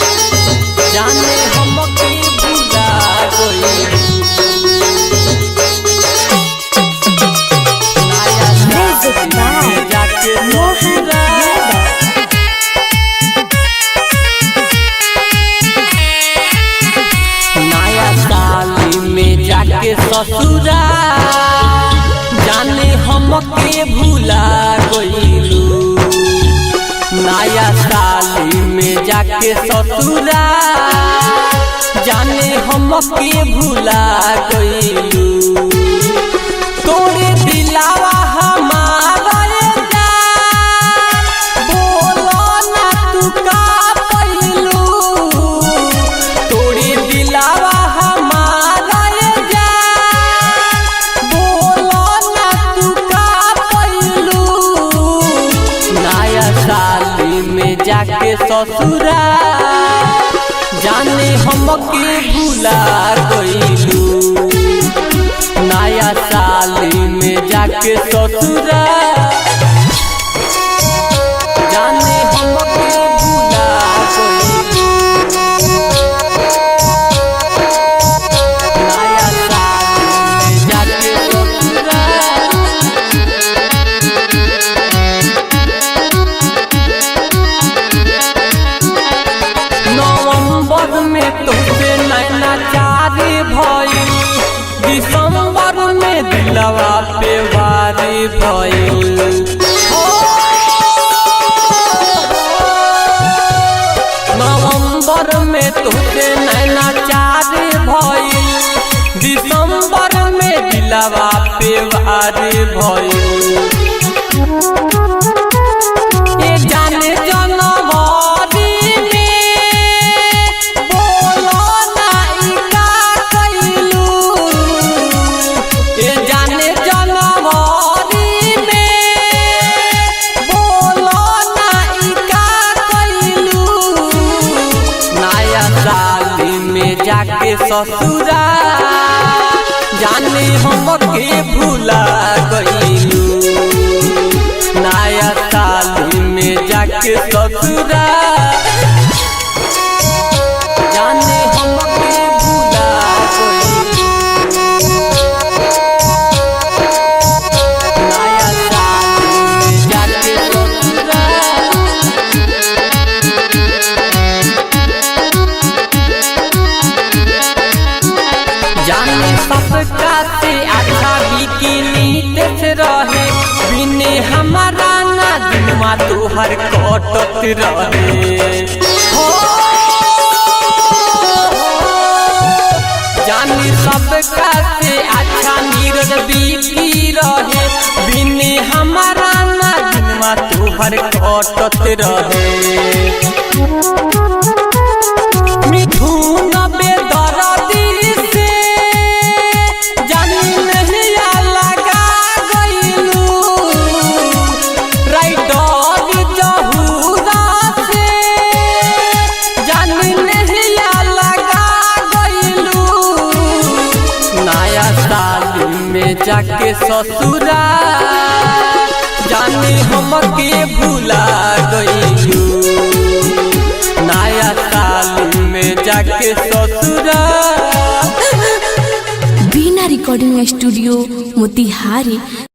जाने हमके भुला गइल नया साल में जाके ससुरा नया साल में जाके ससुरा जाने हमके भुला गइलू नया साल में जाके ससुरा जाने हमके भुला गइलू तोरे दिलावा हमारा बोलो ना तू का पैलू तोरे दिलावा हमारा बोलो ना तू का पैलू नया साल में जाके ससुरा जाने हमके भुला गइलू नया साल में जाके ससुरा जाने हमके भुला गइलू नया साल में जाके ससुरा नवंबर में तोहसे नैना चारी भइल दिसंबर में दिलवा पे वारी भइल नवंबर में तोहसे नैना चारी भइल दिसंबर में दिलवा पे वारी भइल ए जाने जनवरी जाके ससुरा जाने हमके भुला गइलू नया साल में जाके ससुरा जाने हमके भुला गइलू नया साल में जाके ससुरा जाने सबका से अच्छा बिकिनी देख रहे बिने हमारा ना दिनमा तोहर कटत रहे जाने सबका से अच्छा नीरज बिकी रहे बिने हमारा ना दिनमा तोहर कटत रहे मिठून बेदर्दी जाके ससुरा जाने हमके भुला गइलू नया साल में जाके ससुरा बीना रिकॉर्डिंग स्टूडियो मोतिहारी।